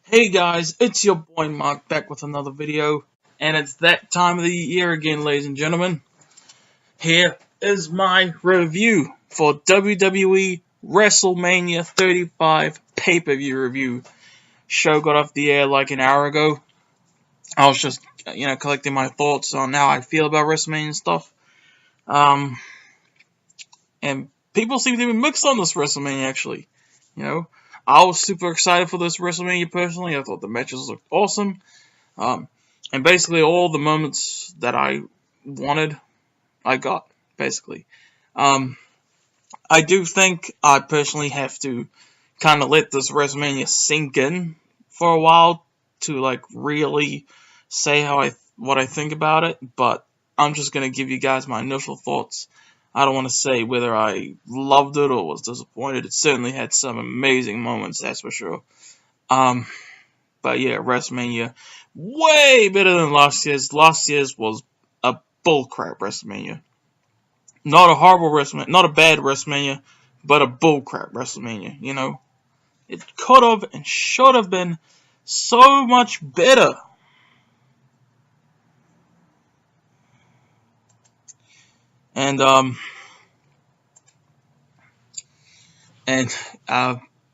Hey guys, it's your boy Mark back with another video, and it's that time of the year again, ladies and gentlemen. Here is my review for WWE WrestleMania 35 pay-per-view review. Show got off the air like an hour ago. I was just, collecting my thoughts on how I feel about WrestleMania and stuff. And people seem to be mixed on this WrestleMania, actually. I was super excited for this WrestleMania personally. I thought the matches looked awesome. And basically all the moments that I wanted, I got, basically. I do think I personally have to kind of let this WrestleMania sink in for a while to, really say what I think about it, but I'm just going to give you guys my initial thoughts. I don't want to say whether I loved it or was disappointed. It certainly had some amazing moments, that's for sure. But yeah, WrestleMania, way better than last year's. Last year's was a bullcrap WrestleMania. Not a horrible WrestleMania, not a bad WrestleMania, but a bullcrap WrestleMania, It could have and should have been so much better. And,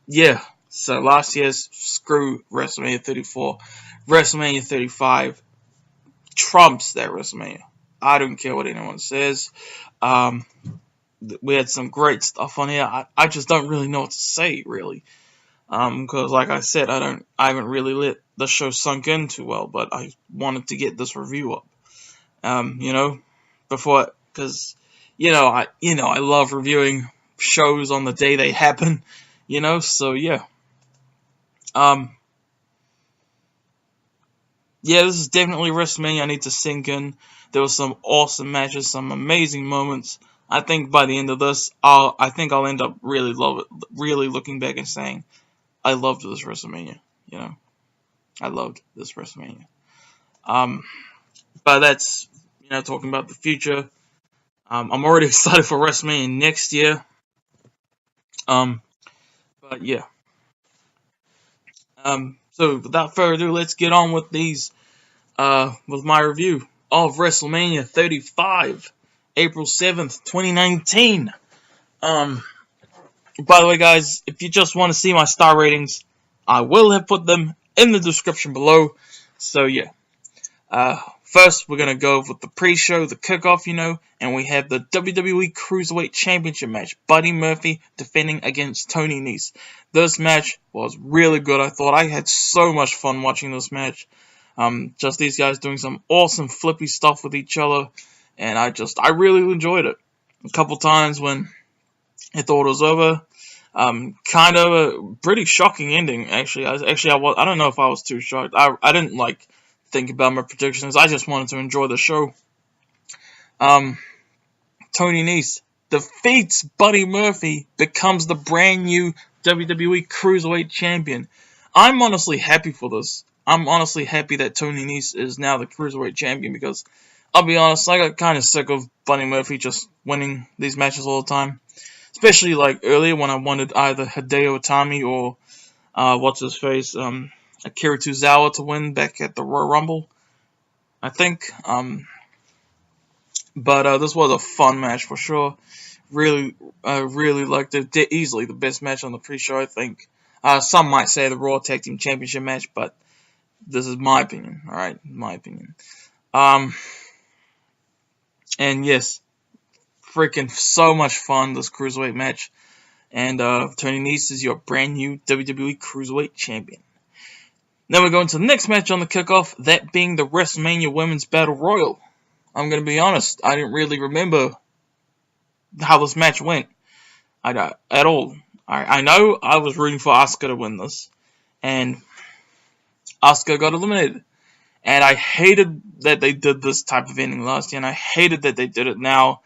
yeah. So last year's screw WrestleMania 34. WrestleMania 35 trumps that WrestleMania. I don't care what anyone says. We had some great stuff on here. I just don't really know what to say, really. Because like I said, I haven't really let the show sunk in too well, but I wanted to get this review up. Before, because I love reviewing shows on the day they happen, so yeah. Yeah, this is definitely WrestleMania I need to sink in. There was some awesome matches, some amazing moments. I think by the end of this, I'll end up really looking back and saying, I loved this WrestleMania. I loved this WrestleMania. But that's talking about the future. I'm already excited for WrestleMania next year. But yeah. So without further ado, let's get on with with my review of WrestleMania 35, April 7th, 2019. By the way, guys, if you just want to see my star ratings, I will have put them in the description below. So yeah. First, we're going to go with the pre-show, the kickoff, and we have the WWE Cruiserweight Championship match. Buddy Murphy defending against Tony Nese. This match was really good, I thought. I had so much fun watching this match. Just these guys doing some awesome flippy stuff with each other, and I really enjoyed it. A couple times when I thought it was over, kind of a pretty shocking ending, actually. I don't know if I was too shocked. I didn't, think about my predictions. I just wanted to enjoy the show. Tony Nese defeats Buddy Murphy, becomes the brand new WWE Cruiserweight Champion. I'm honestly happy for this. I'm honestly happy that Tony Nese is now the Cruiserweight Champion because, I'll be honest, I got kind of sick of Buddy Murphy just winning these matches all the time. Especially, earlier when I wanted either Hideo Itami or, what's-his-face, Akira Tozawa to win back at the Royal Rumble, I think. But this was a fun match for sure. Really liked it. Easily the best match on the pre-show, I think. Some might say the Raw Tag Team Championship match, but this is my opinion. All right, my opinion. And yes, freaking so much fun, this Cruiserweight match. And Tony Nese is your brand new WWE Cruiserweight Champion. Then we go into the next match on the kickoff, that being the WrestleMania Women's Battle Royal. I'm going to be honest, I didn't really remember how this match went at all. I know I was rooting for Asuka to win this, and Asuka got eliminated. And I hated that they did this type of ending last year, and I hated that they did it now.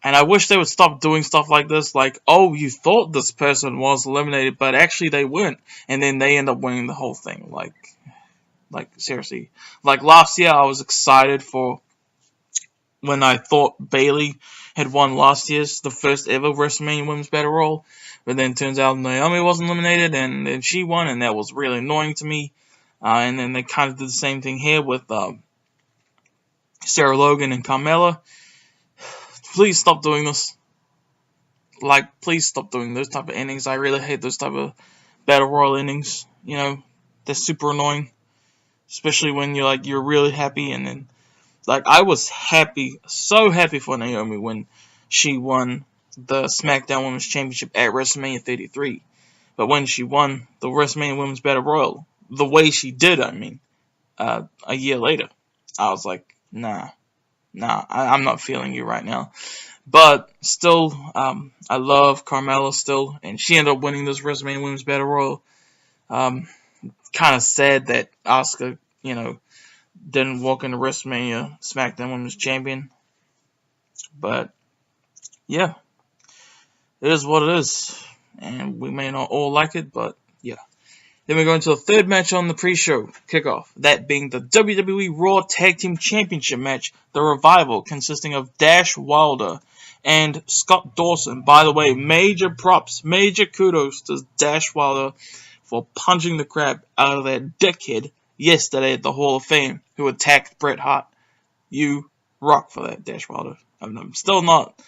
And I wish they would stop doing stuff like this, oh, you thought this person was eliminated, but actually they weren't, and then they end up winning the whole thing, seriously. Last year, I was excited for when I thought Bayley had won last year's, the first ever WrestleMania Women's Battle Royal, But then it turns out Naomi wasn't eliminated, and then she won, and that was really annoying to me. And then they kind of did the same thing here with Sarah Logan and Carmella. Please stop doing this. Like, please stop doing those type of endings. I really hate those type of Battle Royal endings. You know, they're super annoying. Especially when you're really happy, and then, like, I was happy, so happy for Naomi when she won the Smackdown Women's Championship at WrestleMania 33. But when she won the WrestleMania Women's Battle Royal, the way she did, a year later, I was like, nah, I'm not feeling you right now. But still, I love Carmella still, and she ended up winning this WrestleMania Women's Battle Royal. Kind of sad that Asuka, didn't walk into WrestleMania SmackDown Women's Champion. But, yeah, it is what it is. And we may not all like it, but, yeah. Then we go into the third match on the pre-show kickoff. That being the WWE Raw Tag Team Championship match, The Revival, consisting of Dash Wilder and Scott Dawson. By the way, major props, major kudos to Dash Wilder for punching the crap out of that dickhead yesterday at the Hall of Fame who attacked Bret Hart. You rock for that, Dash Wilder. I'm still not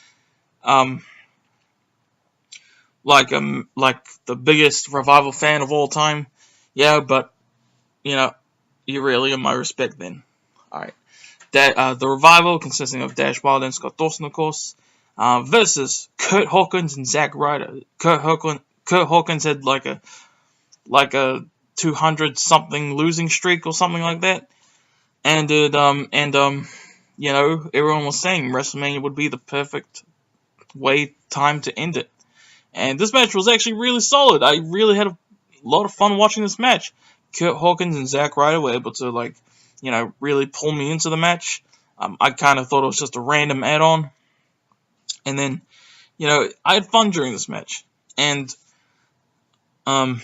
like the biggest Revival fan of all time. Yeah, but you really are my respect then. Alright. The Revival, consisting of Dash Wilder and Scott Dawson, of course, versus Curt Hawkins and Zack Ryder. Curt Hawkins had like a 200-something losing streak or something like that. And everyone was saying WrestleMania would be the perfect time to end it. And this match was actually really solid. I really had a lot of fun watching this match. Curt Hawkins and Zack Ryder were able to, really pull me into the match. I kind of thought it was just a random add-on. And then, I had fun during this match. And Curt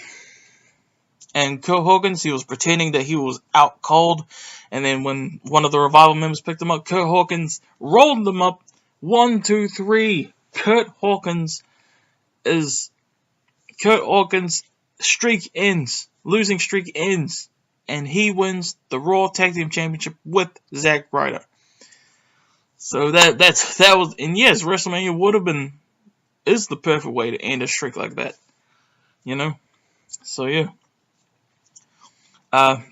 Hawkins, he was pretending that he was out cold. And then when one of the Revival members picked him up, Curt Hawkins rolled them up. 1, 2, 3. Curt Hawkins' streak ends. Losing streak ends. And he wins the Raw Tag Team Championship with Zack Ryder. So that was, and yes, WrestleMania is the perfect way to end a streak like that. So yeah.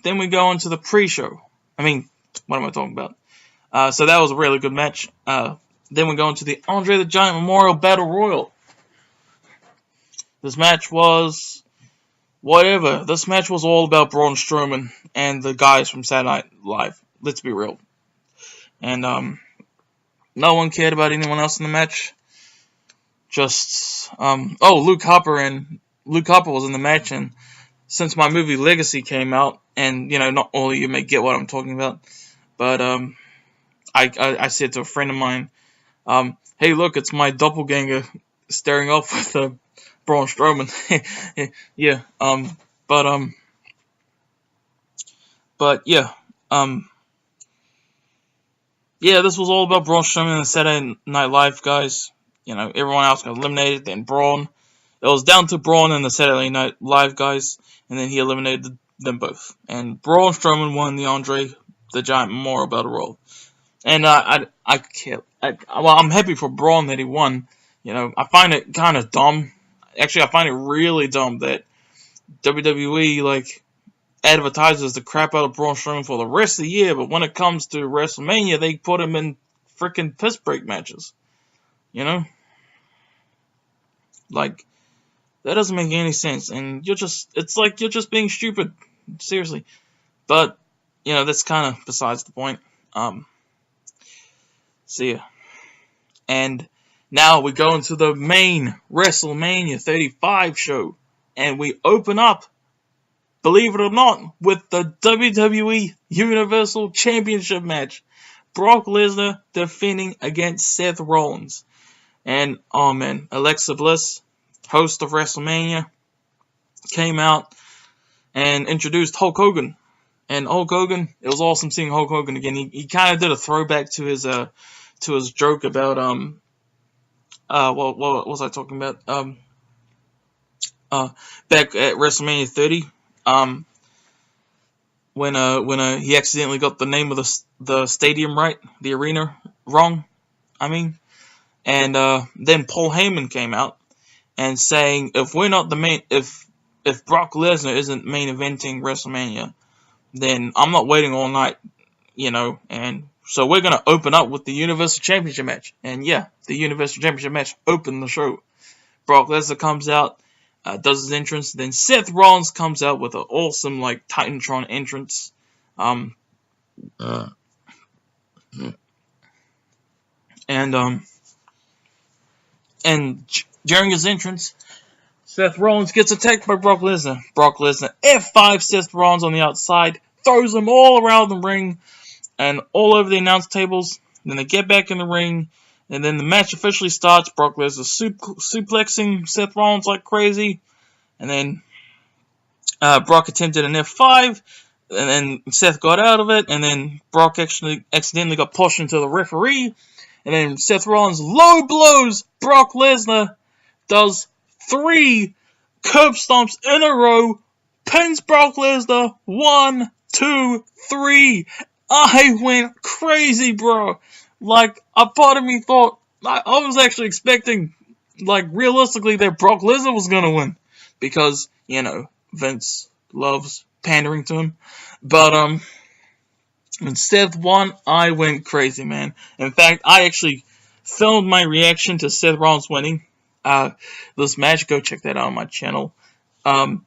Then we go into the pre-show. What am I talking about? So that was a really good match. Then we go into the Andre the Giant Memorial Battle Royal. This match was whatever. This match was all about Braun Strowman and the guys from Saturday Night Live. Let's be real. And no one cared about anyone else in the match. Just Luke Harper was in the match, and since my movie Legacy came out, and not all of you may get what I'm talking about, but I said to a friend of mine, hey, look, it's my doppelganger staring off with Braun Strowman. Yeah. Yeah, this was all about Braun Strowman and Saturday Night Live guys. Everyone else got eliminated, then Braun. It was down to Braun and the Saturday Night Live guys, and then he eliminated them both. And Braun Strowman won the Andre the Giant Memorial Battle Royal. And I'm happy for Braun that he won. I find it kind of dumb. Actually, I find it really dumb that WWE advertises the crap out of Braun Strowman for the rest of the year, but when it comes to WrestleMania, they put him in freaking piss break matches. That doesn't make any sense, and it's like you're just being stupid, seriously. But, that's kind of besides the point. See ya. And now we go into the main WrestleMania 35 show, and we open up, believe it or not, with the WWE Universal Championship match. Brock Lesnar defending against Seth Rollins. And, oh man, Alexa Bliss, host of WrestleMania, came out and introduced Hulk Hogan. And Hulk Hogan, it was awesome seeing Hulk Hogan again. He kind of did a throwback to his joke about what was I talking about? back at WrestleMania 30. When he accidentally got the name of the stadium right, the arena wrong. I mean, and then Paul Heyman came out and saying if we're not the main, if Brock Lesnar isn't main eventing WrestleMania, then I'm not waiting all night, and so we're going to open up with the Universal Championship match. And yeah, the Universal Championship match opened the show. Brock Lesnar comes out, does his entrance, then Seth Rollins comes out with an awesome, Titantron entrance. And during his entrance, Seth Rollins gets attacked by Brock Lesnar. Brock Lesnar F5 Seth Rollins on the outside, throws him all around the ring and all over the announce tables. Then they get back in the ring, and then the match officially starts. Brock Lesnar suplexing Seth Rollins like crazy, and then Brock attempted an F5, and then Seth got out of it, and then Brock actually accidentally got pushed into the referee, and then Seth Rollins low blows Brock Lesnar, does 3 curb stomps in a row, pins Brock Lesnar, 1, 2, 3. I went crazy, bro. A part of me thought, I was actually expecting, realistically, that Brock Lesnar was gonna win. Because, Vince loves pandering to him. But, when Seth won, I went crazy, man. In fact, I actually filmed my reaction to Seth Rollins winning this match. Go check that out on my channel. I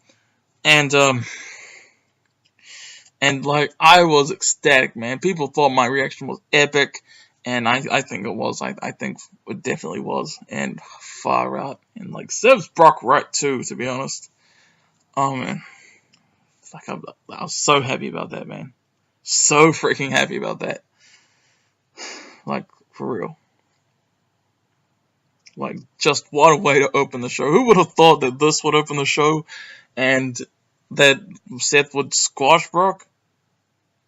was ecstatic, man. People thought my reaction was epic, and I think it was. I think it definitely was, and far out. And Seth's Brock right too, to be honest. Oh man, I was so happy about that, man. So freaking happy about that. For real. Just what a way to open the show. Who would have thought that this would open the show, and that Seth would squash Brock?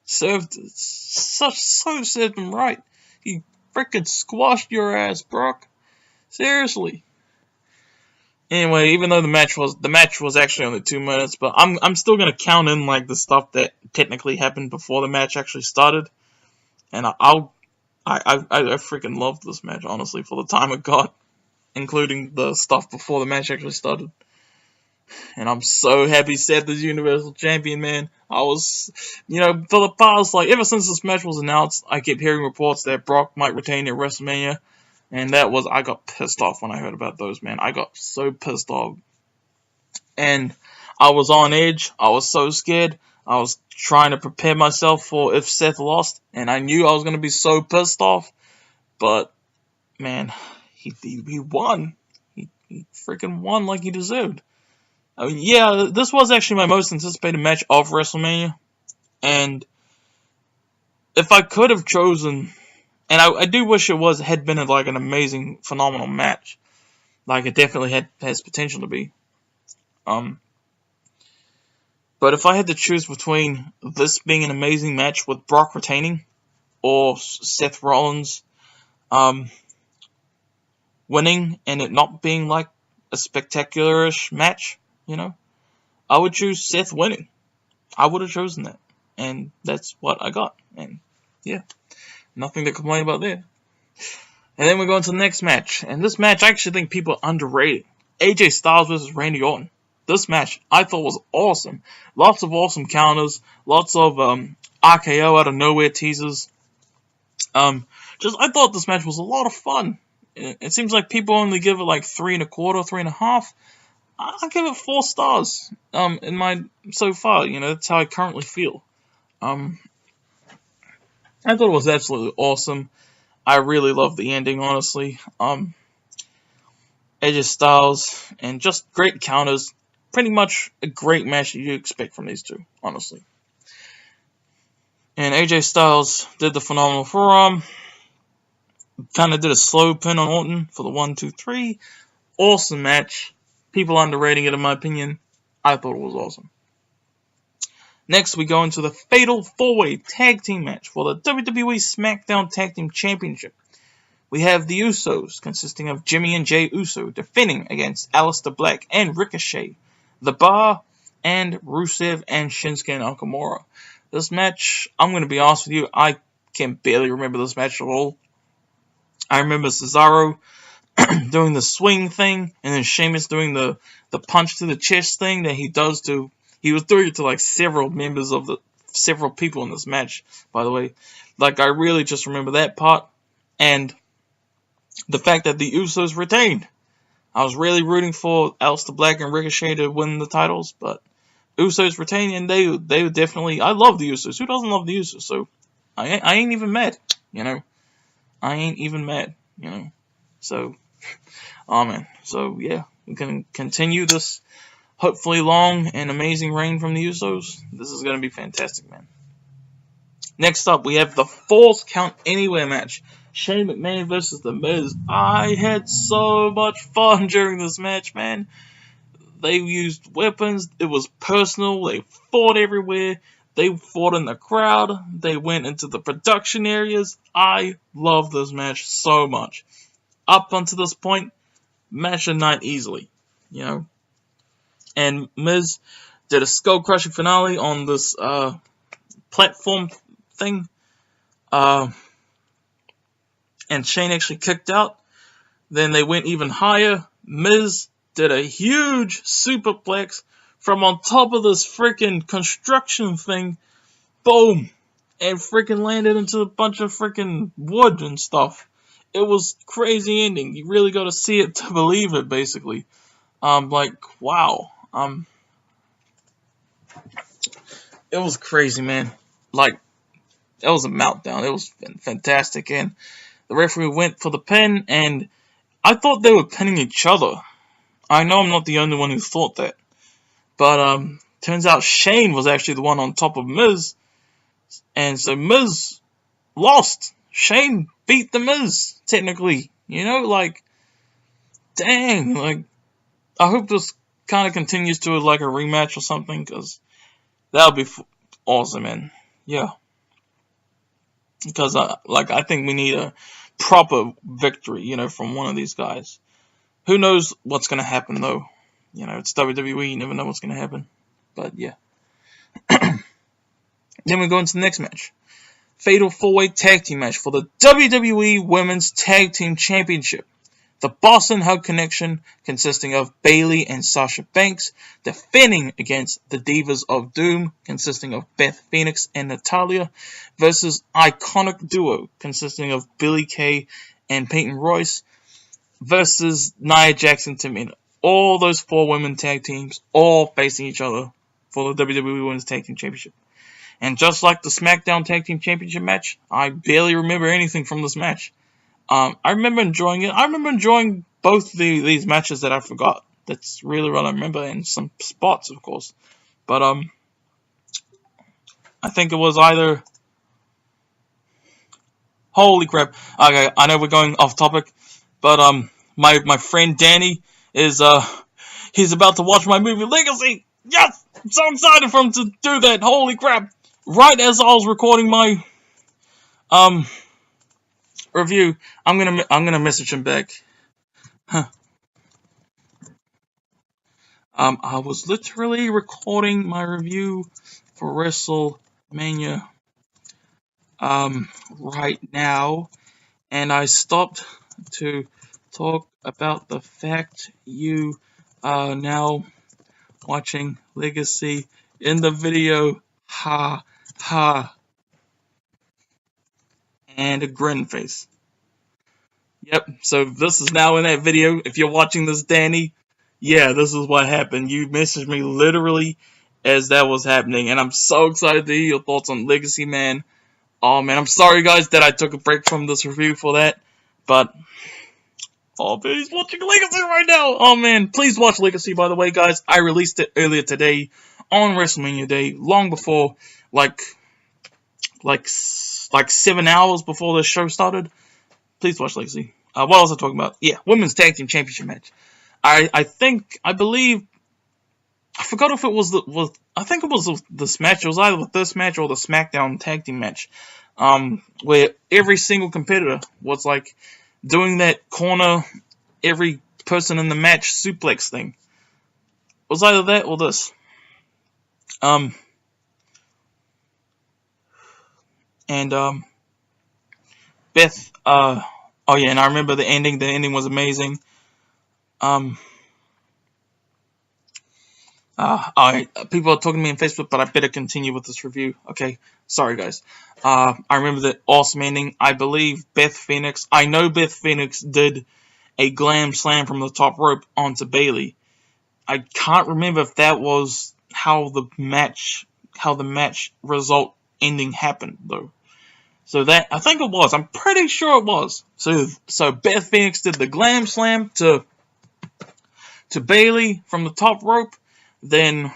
So served him right. He freaking squashed your ass, Brock. Seriously. Anyway, even though the match was actually only 2 minutes, but I'm still gonna count in the stuff that technically happened before the match actually started, and I freaking loved this match, honestly, for the time it got, including the stuff before the match actually started. And I'm so happy Seth is Universal Champion, man. I was, for the past, ever since this match was announced, I kept hearing reports that Brock might retain at WrestleMania. And I got pissed off when I heard about those, man. I got so pissed off. And I was on edge. I was so scared. I was trying to prepare myself for if Seth lost. And I knew I was going to be so pissed off. But, man, he won. He freaking won like he deserved. I mean, yeah, this was actually my most anticipated match of WrestleMania. And if I could have chosen, and I do wish it had been an amazing, phenomenal match. It definitely has potential to be. But if I had to choose between this being an amazing match with Brock retaining, or Seth Rollins winning and it not being a spectacular-ish match, I would choose Seth winning. I would have chosen that. And that's what I got. And yeah, nothing to complain about there. And then we go into the next match. And this match, I actually think people underrated. AJ Styles versus Randy Orton. This match, I thought was awesome. Lots of awesome counters. Lots of RKO out of nowhere teasers. I thought this match was a lot of fun. It seems like people only give it 3.25, 3.5. I'll give it 4 stars. In my so far, that's how I currently feel. I thought it was absolutely awesome. I really loved the ending, honestly. AJ Styles and just great counters. Pretty much a great match that you expect from these two, honestly. And AJ Styles did the phenomenal forearm. Kind of did a slow pin on Orton for the 1, 2, 3. Awesome match. People underrating it, in my opinion. I thought it was awesome. Next, we go into the Fatal 4-Way Tag Team match for the WWE Smackdown Tag Team Championship. We have the Usos, consisting of Jimmy and Jey Uso, defending against Aleister Black and Ricochet The Bar, and Rusev and Shinsuke Nakamura. This match, I'm going to be honest with you, I can barely remember this match at all. I remember Cesaro doing the swing thing, and then Sheamus doing the punch to the chest thing that he does to. He was doing it to like several people in this match, by the way. Like, I really just remember that part, and the fact that the Usos retained. I was really rooting for Aleister Black and Ricochet to win the titles, but Usos retained, and they definitely. I love the Usos. Who doesn't love the Usos? So I ain't even mad, you know. I ain't even mad, you know. So, oh man. So yeah, we can continue this hopefully long and amazing reign from the Usos. This is gonna be fantastic, man. Next up, we have the Falls Count Anywhere match. Shane McMahon versus The Miz. I had so much fun during this match, man. They used weapons. It was personal. They fought everywhere. They fought in the crowd. They went into the production areas. I love this match so much. Up until this point, match of the night easily, you know. And Miz did a skull-crushing finale on this platform thing. And Shane actually kicked out. Then they went even higher. Miz did a huge superplex from on top of this freaking construction thing. Boom. And freaking landed into a bunch of freaking wood and stuff. It was crazy ending. You really got to see it to believe it, basically. Like, wow. It was crazy, man. Like, it was a meltdown. It was fantastic. And the referee went for the pin, and I thought they were pinning each other. I know I'm not the only one who thought that. But, turns out Shane was actually the one on top of Miz. And so Miz lost. Shane beat the Miz, technically. You know, like, dang. Like, I hope this kind of continues to like a rematch or something, because that would be awesome, man. Yeah. Because, I think we need a proper victory, you know, from one of these guys. Who knows what's going to happen, though. You know, it's WWE, you never know what's going to happen. But, yeah. Then we go into the next match. Fatal 4-Way Tag Team match for the WWE Women's Tag Team Championship. The Boston Hug Connection, consisting of Bayley and Sasha Banks, defending against the Divas of Doom, consisting of Beth Phoenix and Natalya, versus Iconic Duo, consisting of Billie Kay and Peyton Royce, versus Nia Jax and Tamina. All those 4 women tag teams, all facing each other for the WWE Women's Tag Team Championship. And just like the Smackdown Tag Team Championship match, I barely remember anything from this match. I remember enjoying it. I remember enjoying both these matches that I forgot. That's really what I remember, and some spots, of course. But, I think it was either... Holy crap. Okay, I know we're going off topic, but, my friend Danny is, he's about to watch my movie Legacy! Yes! I'm so excited for him to do that! Holy crap! Right as I was recording my, review, I'm gonna message him back. Huh. I was literally recording my review for WrestleMania, right now, and I stopped to talk about the fact you are now watching Legacy in the video. Ha ha. And a grin face. Yep, so this is now in that video. If you're watching this, Danny, yeah, this is what happened. You messaged me literally as that was happening, and I'm so excited to hear your thoughts on Legacy, man. Oh, man, I'm sorry, guys, that I took a break from this review for that, but... Oh, man, he's watching Legacy right now! Oh, man, please watch Legacy, by the way, guys. I released it earlier today on WrestleMania Day, long before, like 7 hours before the show started. Please watch Legacy. What else was I talking about? Yeah, Women's Tag Team Championship match. I believe, I forgot if it was I think it was this match. It was either this match or the Smackdown Tag Team match, where every single competitor was like doing that corner every person in the match suplex thing. was either that or this. Beth, oh yeah, and I remember the ending. The ending was amazing. Alright, people are talking to me on Facebook, but I better continue with this review. Okay, sorry guys. I remember the awesome ending. I believe I know Beth Phoenix did a glam slam from the top rope onto Bayley. I can't remember if that was how the match result ending happened though. So that, I think it was. I'm pretty sure it was. So Beth Phoenix did the glam slam to Bayley from the top rope. Then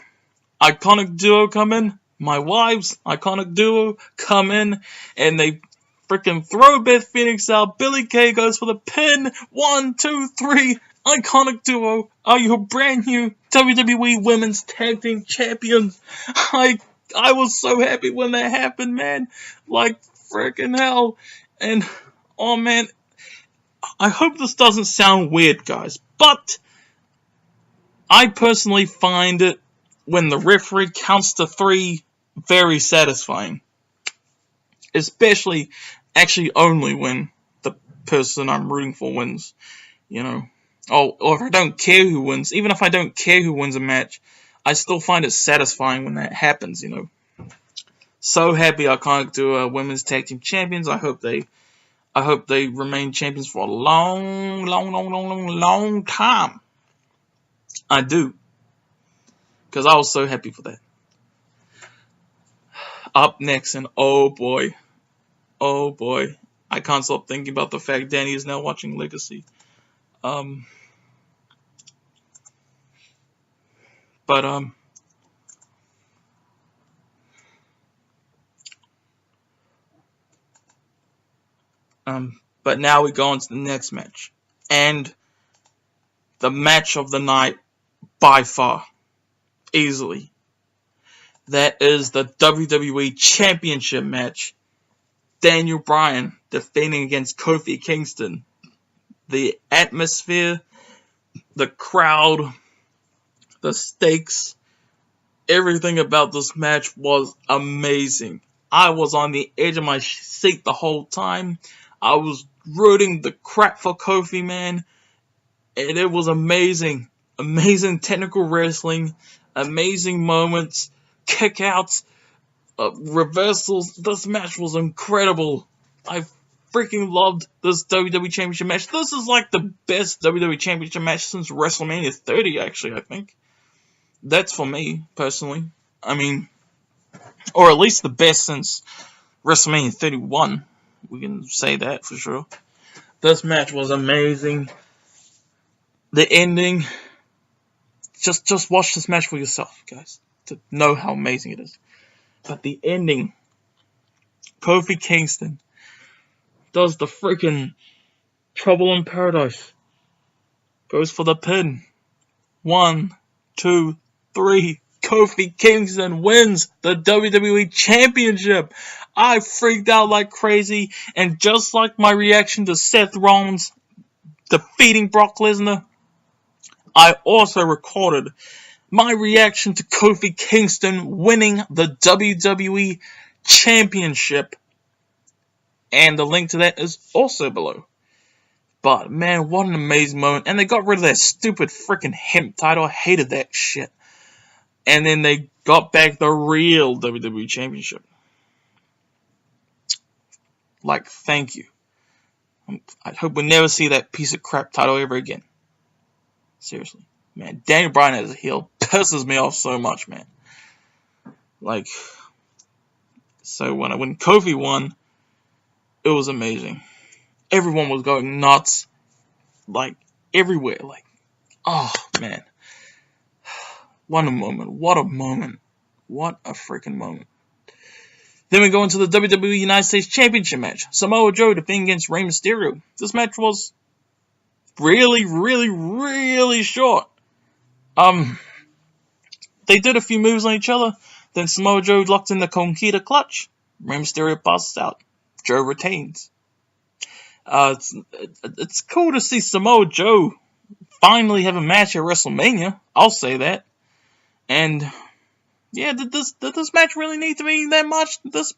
Iconic Duo come in. My wives, Iconic Duo, come in. And they freaking throw Beth Phoenix out. Billie Kay goes for the pin. 1, 2, 3. Iconic Duo are your brand new WWE Women's Tag Team Champions. I was so happy when that happened, man. Like, freaking hell. And, oh man, I hope this doesn't sound weird, guys. But I personally find it, when the referee counts to 3, very satisfying. Especially, actually only when the person I'm rooting for wins, you know. Or if I don't care who wins, even if I don't care who wins a match, I still find it satisfying when that happens, you know. So happy Iconic Duo Women's Tag Team Champions. I hope they remain champions for a long time. I do. Because I was so happy for that. Up next, and oh boy, I can't stop thinking about the fact Danny is now watching Legacy. But now we go on to the next match. And the match of the night, by far, easily. That is the WWE Championship match. Daniel Bryan defending against Kofi Kingston. The atmosphere, the crowd, the stakes, everything about this match was amazing. I was on the edge of my seat the whole time. I was rooting the crap for Kofi, man. And it was amazing. Amazing technical wrestling. Amazing moments. Kickouts. Reversals. This match was incredible. I freaking loved this WWE Championship match. This is like the best WWE Championship match since WrestleMania 30, actually, I think. That's for me, personally. I mean, or at least the best since WrestleMania 31. We can say that for sure. This match was amazing. The ending. Just watch this match for yourself, guys, to know how amazing it is. But the ending. Kofi Kingston does the freaking Trouble in Paradise. Goes for the pin. 1, 2, 3. Kofi Kingston wins the WWE Championship. I freaked out like crazy, and just like my reaction to Seth Rollins defeating Brock Lesnar, I also recorded my reaction to Kofi Kingston winning the WWE Championship, and the link to that is also below. But man, what an amazing moment. And they got rid of that stupid freaking hemp title. I hated that shit. And then they got back the real WWE Championship. Like, thank you. I hope we never see that piece of crap title ever again. Seriously. Man, Daniel Bryan as a heel pisses me off so much, man. Like, so when Kofi won, it was amazing. Everyone was going nuts. Like, everywhere. Like, oh, man. What a moment. What a moment. What a freaking moment. Then we go into the WWE United States Championship match. Samoa Joe defending against Rey Mysterio. This match was really, really, really short. They did a few moves on each other. Then Samoa Joe locked in the Conquista clutch. Rey Mysterio passes out. Joe retains. It's cool to see Samoa Joe finally have a match at WrestleMania. I'll say that. And yeah, did this match really need to be that much? This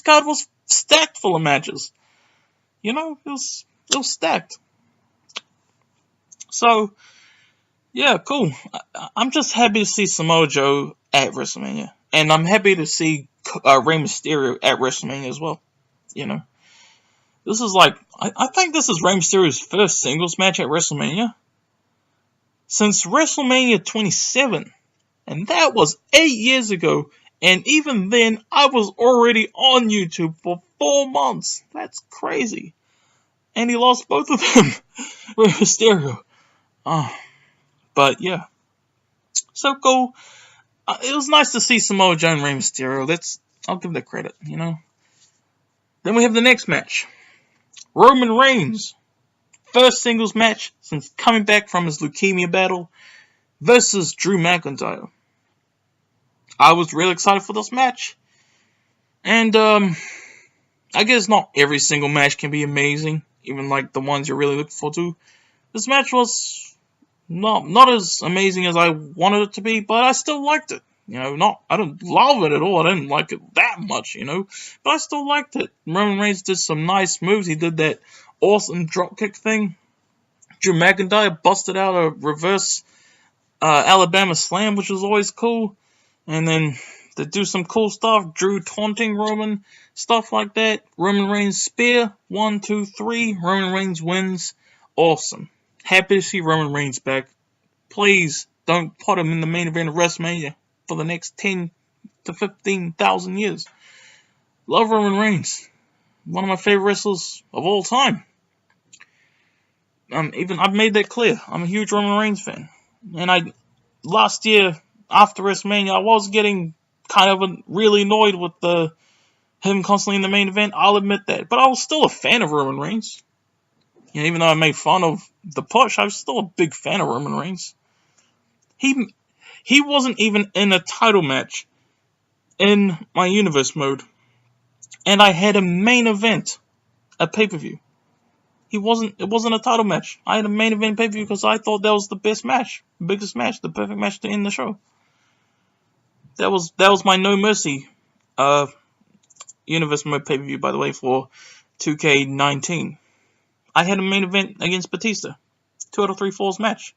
card was stacked full of matches. You know, it was stacked. So yeah, cool. I'm just happy to see Samoa Joe at WrestleMania, and I'm happy to see Rey Mysterio at WrestleMania as well. You know, this is like I think this is Rey Mysterio's first singles match at WrestleMania since WrestleMania 27. And that was 8 years ago. And even then, I was already on YouTube for 4 months. That's crazy. And he lost both of them. Rey Mysterio. But yeah. So cool. It was nice to see Samoa Joe and Rey Mysterio. I'll give that credit, you know. Then we have the next match. Roman Reigns. First singles match since coming back from his leukemia battle versus Drew McIntyre. I was really excited for this match. And, I guess not every single match can be amazing. Even like the ones you're really looking forward to. This match was not as amazing as I wanted it to be, but I still liked it. You know, I didn't love it at all. I didn't like it that much, you know. But I still liked it. Roman Reigns did some nice moves. He did that awesome dropkick thing. Drew McIntyre busted out a reverse Alabama slam, which was always cool. And then they do some cool stuff. Drew taunting Roman, stuff like that. Roman Reigns spear, 1, 2, 3. Roman Reigns wins. Awesome. Happy to see Roman Reigns back. Please don't put him in the main event of WrestleMania for the next 10 to 15,000 years. Love Roman Reigns. One of my favorite wrestlers of all time. I've made that clear. I'm a huge Roman Reigns fan. And last year, after WrestleMania, I was getting kind of really annoyed with him constantly in the main event. I'll admit that. But I was still a fan of Roman Reigns. You know, even though I made fun of the push, I was still a big fan of Roman Reigns. He wasn't even in a title match in my universe mode. And I had a main event, a pay-per-view. It wasn't a title match. I had a main event pay-per-view because I thought that was the best match, biggest match, the perfect match to end the show. That was my No Mercy universe mode pay-per-view, by the way, for 2K19. I had a main event against Batista. 2 out of 3 falls match.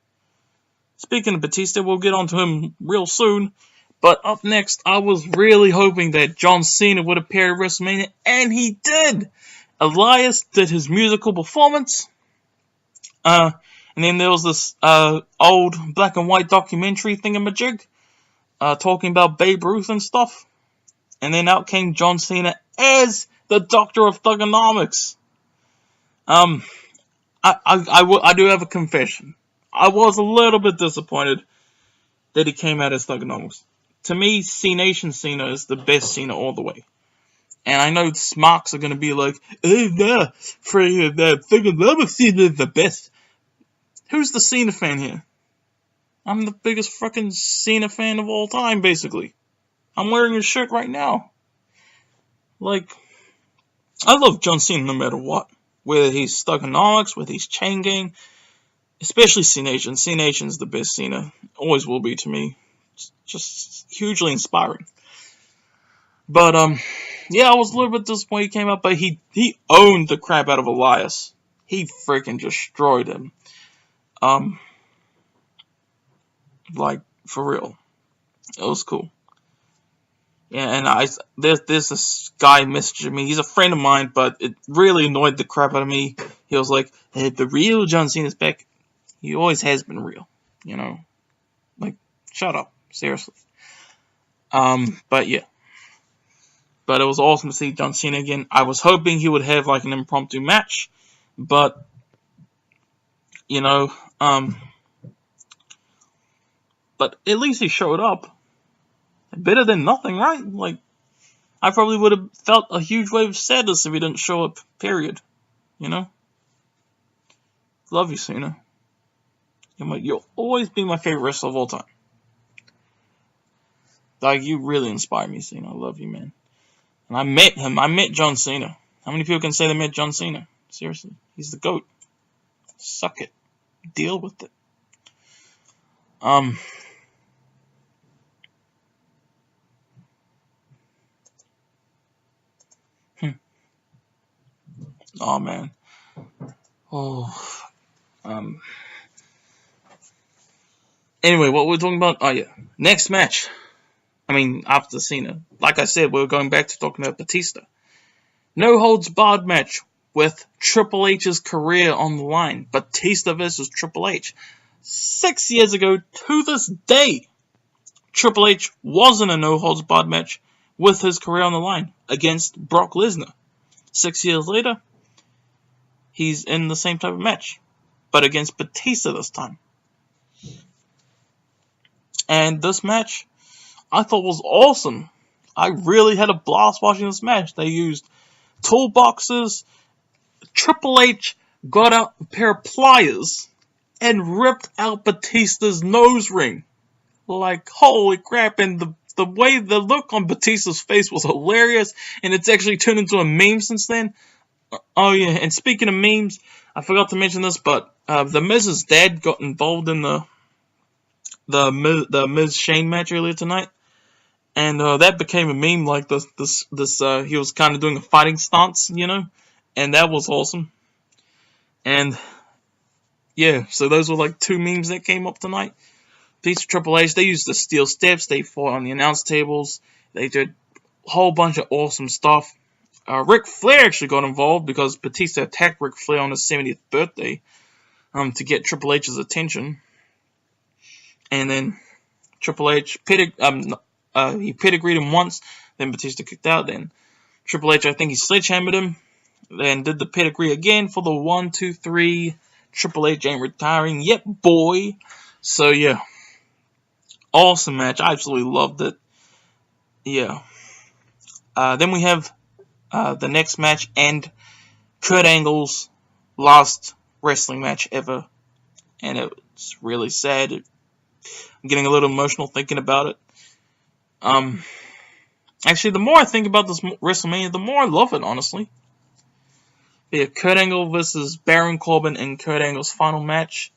Speaking of Batista, we'll get onto him real soon. But up next, I was really hoping that John Cena would appear at WrestleMania, and he did! Elias did his musical performance. And then there was this old black and white documentary thingamajig, talking about Babe Ruth and stuff. And then out came John Cena as the Doctor of Thugonomics. I do have a confession. I was a little bit disappointed that he came out as Thugonomics. To me, C-Nation Cena is the best Cena all the way. And I know smarks are going to be like, Thugonomics Cena is the best. Who's the Cena fan here? I'm the biggest fucking Cena fan of all time, basically. I'm wearing his shirt right now. Like, I love John Cena no matter what. Whether he's Thugonomics, whether he's Chain Gang, especially C-Nation. C-Nation's the best Cena. Always will be to me. It's just hugely inspiring. But, yeah, I was a little bit disappointed he came out, but he owned the crap out of Elias. He freaking destroyed him. Like, for real. It was cool. Yeah, and there's this guy messaging me. He's a friend of mine, but it really annoyed the crap out of me. He was like, hey, the real John Cena's back. He always has been real, you know? Like, shut up. Seriously. But yeah. But it was awesome to see John Cena again. I was hoping he would have, like, an impromptu match. But, you know, but at least he showed up. Better than nothing, right? Like, I probably would have felt a huge wave of sadness if he didn't show up, period. You know? Love you, Cena. You'll always be my favorite wrestler of all time. Like, you really inspire me, Cena. I love you, man. And I met him. I met John Cena. How many people can say they met John Cena? Seriously. He's the GOAT. Suck it. Deal with it. Oh man. Oh. Anyway, what we're talking about? Oh yeah, next match. I mean, after Cena. Like I said, we're going back to talking about Batista. No holds barred match with Triple H's career on the line. Batista versus Triple H. 6 years ago, to this day, Triple H was in a no holds barred match with his career on the line against Brock Lesnar. 6 years later, he's in the same type of match, but against Batista this time. And this match, I thought was awesome. I really had a blast watching this match. They used toolboxes. Triple H got out a pair of pliers and ripped out Batista's nose ring. Like, holy crap. And the way the look on Batista's face was hilarious. And it's actually turned into a meme since then. Oh yeah, and speaking of memes, I forgot to mention this, but the Miz's dad got involved in the Miz Shane match earlier tonight. And that became a meme, like this he was kind of doing a fighting stance, you know, and that was awesome. And yeah, so those were like two memes that came up tonight. Piece of Triple H, they used the steel steps, they fought on the announce tables, they did a whole bunch of awesome stuff. Ric Flair actually got involved because Batista attacked Ric Flair on his 70th birthday to get Triple H's attention. And then Triple H he pedigreed him once, then Batista kicked out, then Triple H, I think he sledgehammered him, then did the pedigree again for the 1, 2, 3, Triple H ain't retiring yet, boy. So yeah, awesome match, I absolutely loved it. Yeah. Then we have the next match, and Kurt Angle's last wrestling match ever, and it's really sad. I'm getting a little emotional thinking about it. Actually, the more I think about this WrestleMania, the more I love it, honestly. Yeah, Kurt Angle versus Baron Corbin in Kurt Angle's final match.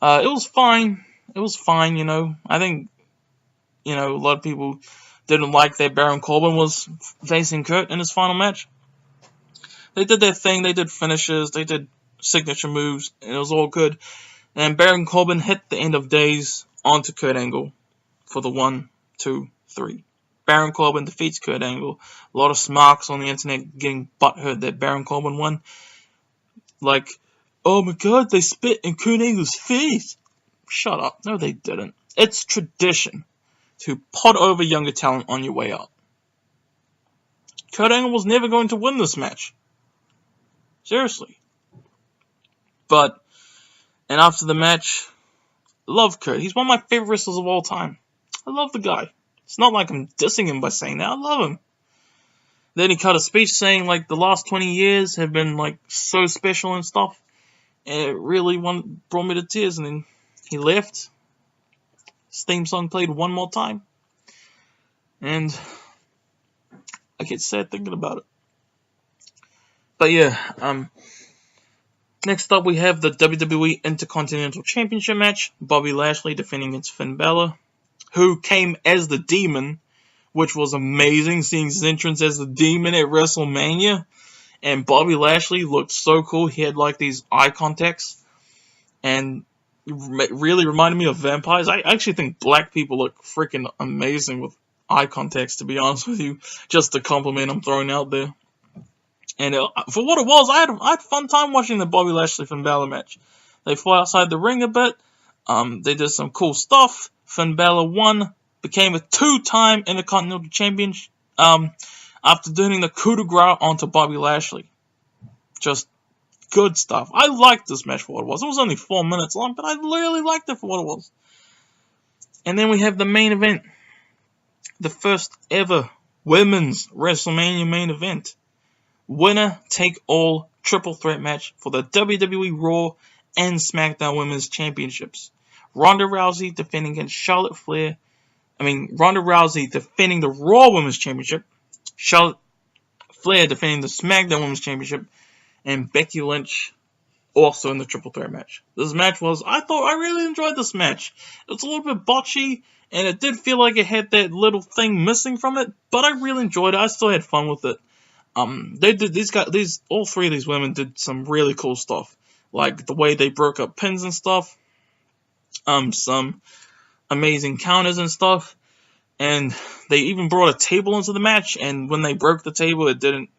It was fine. It was fine, you know. I think, you know, a lot of people didn't like that Baron Corbin was facing Kurt in his final match. They did their thing. They did finishes. They did signature moves, and it was all good. And Baron Corbin hit the end of days onto Kurt Angle for the 1, 2, 3. Baron Corbin defeats Kurt Angle. A lot of smarks on the internet getting butthurt that Baron Corbin won. Like, oh my god, they spit in Kurt Angle's face. Shut up. No, they didn't. It's tradition to pot over younger talent on your way out. Kurt Angle was never going to win this match. Seriously. And after the match, love Kurt. He's one of my favorite wrestlers of all time. I love the guy. It's not like I'm dissing him by saying that. I love him. Then he cut a speech saying, like, the last 20 years have been, like, so special and stuff. And it really brought me to tears. And then he left. His theme song played one more time. And I get sad thinking about it. But yeah, next up we have the WWE Intercontinental Championship match. Bobby Lashley defending against Finn Balor, who came as the Demon, which was amazing, seeing his entrance as the Demon at WrestleMania. And Bobby Lashley looked so cool. He had like these eye contacts, and it really reminded me of vampires. I actually think black people look freaking amazing with eye contacts, to be honest with you. Just a compliment I'm throwing out there. And for what it was, I had a fun time watching the Bobby Lashley Finn Balor match. They fought outside the ring a bit. They did some cool stuff. Finn Balor won, became a 2-time Intercontinental Champion after doing the coup de grace onto Bobby Lashley. Just good stuff. I liked this match for what it was. It was only 4 minutes long, but I really liked it for what it was. And then we have the main event. The first ever women's WrestleMania main event. Winner take all triple threat match for the WWE Raw and Smackdown Women's Championships. Ronda Rousey defending against Charlotte Flair. Ronda Rousey defending the Raw Women's Championship. Charlotte Flair defending the Smackdown Women's Championship. And Becky Lynch also in the triple threat match. This match I really enjoyed this match. It was a little bit botchy, and it did feel like it had that little thing missing from it, but I really enjoyed it. I still had fun with it. They did all three of these women did some really cool stuff, like the way they broke up pins and stuff, some amazing counters and stuff, and they even brought a table into the match. And when they broke the table, it didn't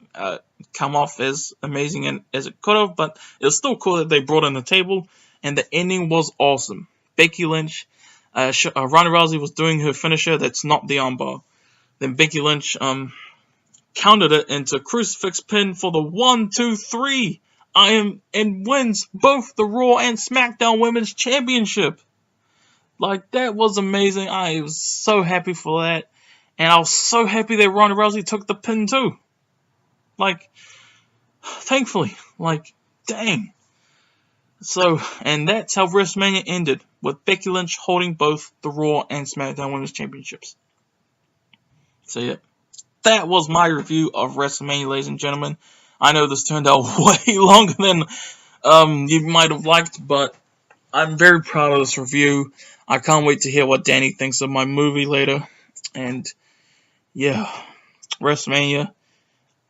come off as amazing as it could have, but it was still cool that they brought in the table. And the ending was awesome. Becky Lynch, Ronda Rousey was doing her finisher. That's not the armbar. Then Becky Lynch countered it into crucifix pin for the 1, 2, 3. And wins both the Raw and SmackDown Women's Championship. Like, that was amazing. I was so happy for that. And I was so happy that Ronda Rousey took the pin too. Like, thankfully. Like, dang. So, and that's how WrestleMania ended, with Becky Lynch holding both the Raw and SmackDown Women's Championships. So, yeah. That was my review of WrestleMania, ladies and gentlemen. I know this turned out way longer than you might have liked, but I'm very proud of this review. I can't wait to hear what Danny thinks of my movie later. And, yeah, WrestleMania.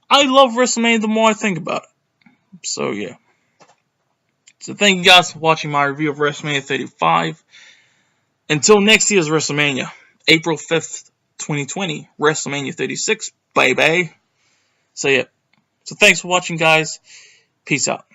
I love WrestleMania the more I think about it. So, yeah. So, thank you guys for watching my review of WrestleMania 35. Until next year's WrestleMania, April 5th, 2020, WrestleMania 36, baby. So, yeah. So, thanks for watching, guys. Peace out.